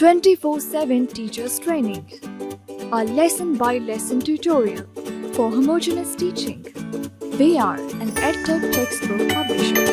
24/7 Teachers Training, a lesson-by-lesson tutorial for homogeneous teaching. We are an EdTech textbook publishers.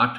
8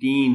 3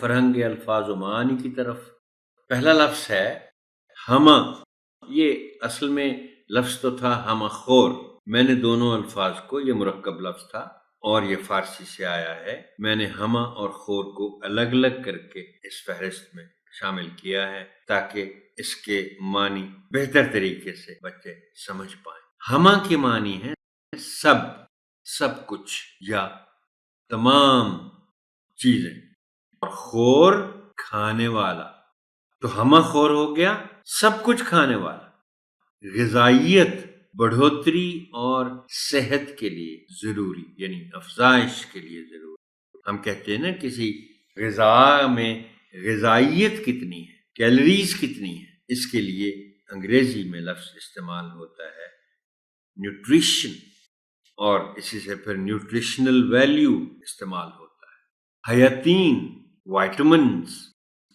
فرہنگ الفاظ و معانی کی طرف. پہلا لفظ ہے ہمہ. یہ اصل میں لفظ تو تھا ہمہ خور. میں نے دونوں الفاظ کو، یہ مرکب لفظ تھا اور یہ فارسی سے آیا ہے، میں نے ہمہ اور خور کو الگ الگ کر کے اس فہرست میں شامل کیا ہے تاکہ اس کے معنی بہتر طریقے سے بچے سمجھ پائیں. ہمہ کے معنی ہے سب کچھ یا تمام چیزیں، اور خور کھانے والا. تو ہمہ خور ہو گیا سب کچھ کھانے والا. غذائیت بڑھوتری اور صحت کے لیے ضروری، یعنی افزائش کے لیے ضروری. ہم کہتے ہیں نا کسی غذا میں غذائیت کتنی ہے، کیلریز کتنی ہے، اس کے لیے انگریزی میں لفظ استعمال ہوتا ہے نیوٹریشن، اور اسی سے پھر نیوٹریشنل ویلیو استعمال ہوتا ہے. حیاتین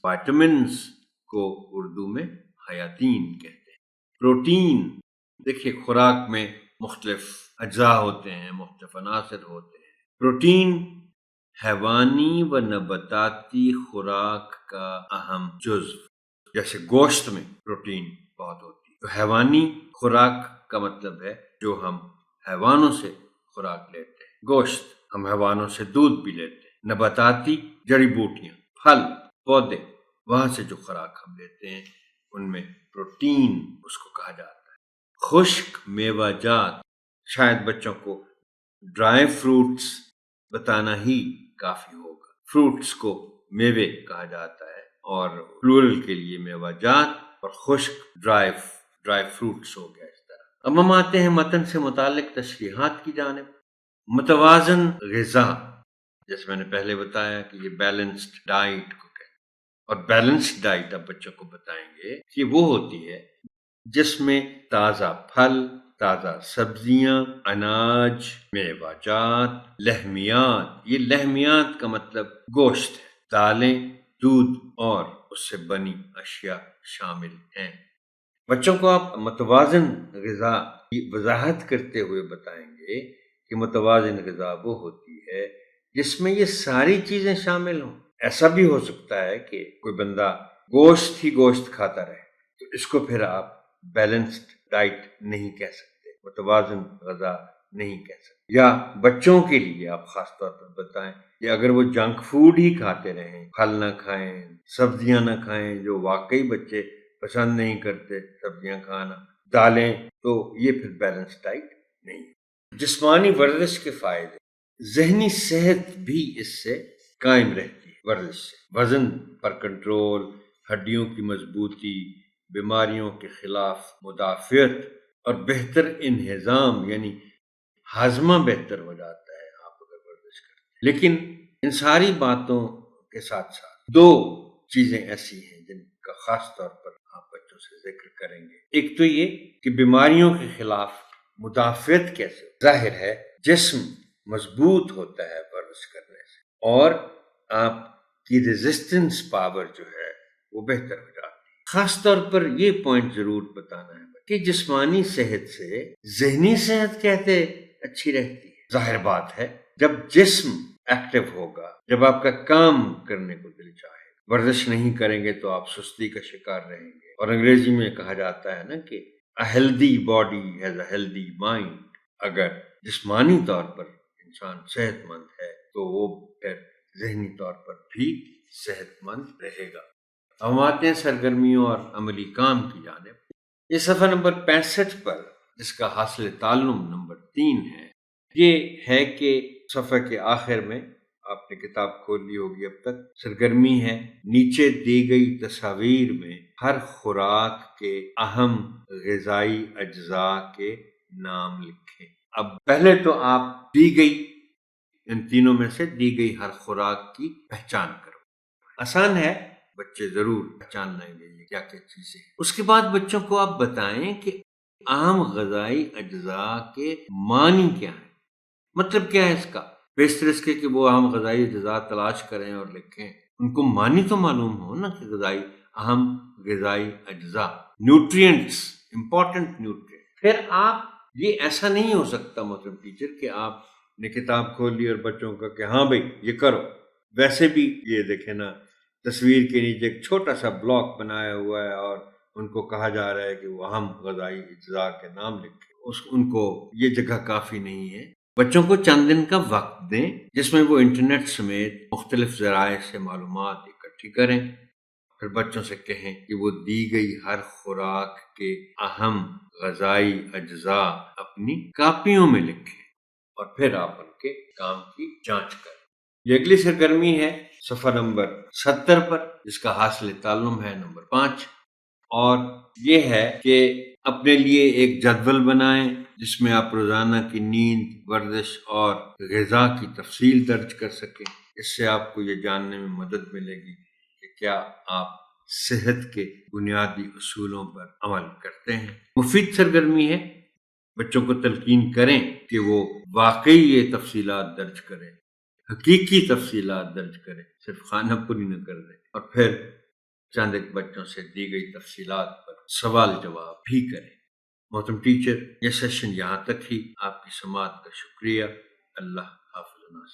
وائٹمنز کو اردو میں حیاتین کہتے ہیں. پروٹین، دیکھیے خوراک میں مختلف اجزاء ہوتے ہیں، مختلف عناصر ہوتے ہیں. پروٹین حیوانی و نباتاتی خوراک کا اہم جزو. جیسے گوشت میں پروٹین بہت ہوتی ہے، تو حیوانی خوراک کا مطلب ہے جو ہم حیوانوں سے خوراک لیتے ہیں. گوشت، ہم حیوانوں سے دودھ بھی لیتے ہیں. نباتاتی، جڑی بوٹیاں، پھل، پودے، وہاں سے جو خوراک ہم لیتے ہیں ان میں پروٹین اس کو کہا جاتا ہے. خشک میوہ جات، شاید بچوں کو ڈرائی فروٹس بتانا ہی کافی ہوگا. فروٹس کو میوے کہا جاتا ہے اور پلورل کے لیے میوہ جات، اور خشک ڈرائی فروٹس ہو گیا. اس طرح اب ہم آتے ہیں متن سے متعلق تشریحات کی جانب. متوازن غذا، جیسے میں نے پہلے بتایا کہ یہ بیلنسڈ ڈائٹ کو کہتے ہیں، اور بیلنسڈ ڈائٹ اب بچوں کو بتائیں گے کہ وہ ہوتی ہے جس میں تازہ پھل، تازہ سبزیاں، اناج، میوہ جات، لحمیات. یہ لحمیات کا مطلب گوشت ہے. دالیں، دودھ اور اس سے بنی اشیاء شامل ہیں. بچوں کو آپ متوازن غذا کی وضاحت کرتے ہوئے بتائیں گے کہ متوازن غذا وہ ہوتی ہے جس میں یہ ساری چیزیں شامل ہوں. ایسا بھی ہو سکتا ہے کہ کوئی بندہ گوشت کھاتا رہے، تو اس کو پھر آپ بیلنسڈ ڈائٹ نہیں کہہ سکتے، متوازن غذا نہیں کہہ سکتے. یا بچوں کے لیے آپ خاص طور پر بتائیں کہ اگر وہ جنک فوڈ ہی کھاتے رہیں، پھل نہ کھائیں، سبزیاں نہ کھائیں، جو واقعی بچے پسند نہیں کرتے سبزیاں کھانا، دالیں، تو یہ پھر بیلنس ڈائٹ نہیں. جسمانی ورزش کے فائدے، ذہنی صحت بھی اس سے قائم رہتی ہے. ورزش سے وزن پر کنٹرول، ہڈیوں کی مضبوطی، بیماریوں کے خلاف مدافعت اور بہتر انہضام، یعنی ہاضمہ بہتر ہو جاتا ہے آپ اگر ورزش کرتے ہیں. لیکن ان ساری باتوں کے ساتھ ساتھ دو چیزیں ایسی ہیں جن کا خاص طور پر آپ بچوں سے ذکر کریں گے. ایک تو یہ کہ بیماریوں کے خلاف مدافعت کیسے. ظاہر ہے جسم مضبوط ہوتا ہے ورزش کرنے سے، اور آپ کی ریزسٹنس پاور جو ہے وہ بہتر ہو جاتی ہے. خاص طور پر یہ پوائنٹ ضرور بتانا ہے کہ جسمانی صحت سے ذہنی صحت کہتے اچھی رہتی ہے. ظاہر بات ہے جب جسم ایکٹیو ہوگا، جب آپ کا کام کرنے کو دل چاہے، ورزش نہیں کریں گے تو آپ سستی کا شکار رہیں گے. اور انگریزی میں کہا جاتا ہے نا کہ a healthy body has a healthy mind. اگر جسمانی طور پر انسان صحت مند ہے تو وہ پھر ذہنی طور پر بھی صحت مند رہے گا. ہم آتے ہیں سرگرمیوں اور عملی کام کی جانب. یہ صفحہ نمبر 65 پر جس کا حاصل تعلم نمبر 3 ہے، یہ ہے کہ صفحہ کے آخر میں آپ نے کتاب کھول لی ہوگی اب تک. سرگرمی ہے نیچے دی گئی تصاویر میں ہر خوراک کے اہم غذائی اجزاء کے نام لکھیں. اب پہلے تو آپ دی گئی، ان تینوں میں سے دی گئی ہر خوراک کی پہچان کرو. آسان ہے، بچے ضرور پہچان لیں گے یہ کیا کیا چیزیں. اس کے بعد بچوں کو آپ بتائیں کہ اہم غذائی اجزاء کے معنی کیا ہیں، مطلب کیا ہے اس کا. بہتر اس کے کہ وہ اہم غذائی اجزاء تلاش کریں اور لکھیں. ان کو معنی تو معلوم ہو نا کہ اہم غذائی اجزاء، نیوٹرینٹس، امپورٹنٹ نیوٹرینٹ. پھر آپ یہ ایسا نہیں ہو سکتا محترم ٹیچر کہ آپ نے کتاب کھول لی اور بچوں کا کہ ہاں بھائی یہ کرو، ویسے بھی یہ دیکھیں نا، تصویر کے نیچے ایک چھوٹا سا بلاک بنایا ہوا ہے اور ان کو کہا جا رہا ہے کہ وہ اہم غذائی اجزاء کے نام لکھیں۔ ان کو یہ جگہ کافی نہیں ہے۔ بچوں کو چند دن کا وقت دیں جس میں وہ انٹرنیٹ سمیت مختلف ذرائع سے معلومات اکٹھی کریں، پھر بچوں سے کہیں کہ وہ دی گئی ہر خوراک کے اہم غذائی اجزاء اپنی کاپیوں میں لکھیں اور پھر آپ ان کے کام کی جانچ کریں۔ یہ اگلی سرگرمی ہے صفحہ نمبر 70 پر، جس کا حاصل تعلم ہے نمبر 5، اور یہ ہے کہ اپنے لیے ایک جدول بنائیں جس میں آپ روزانہ کی نیند، ورزش اور غذا کی تفصیل درج کر سکیں۔ اس سے آپ کو یہ جاننے میں مدد ملے گی کہ کیا آپ صحت کے بنیادی اصولوں پر عمل کرتے ہیں۔ مفید سرگرمی ہے، بچوں کو تلقین کریں کہ وہ واقعی یہ تفصیلات درج کریں، حقیقی تفصیلات درج کریں، صرف خانہ پوری نہ کر دیں، اور پھر چند ایک بچوں سے دی گئی تفصیلات پر سوال جواب بھی کریں۔ محترم ٹیچر، یہ سیشن یہاں تک ہی۔ آپ کی سماعت کا شکریہ۔ اللہ حافظ۔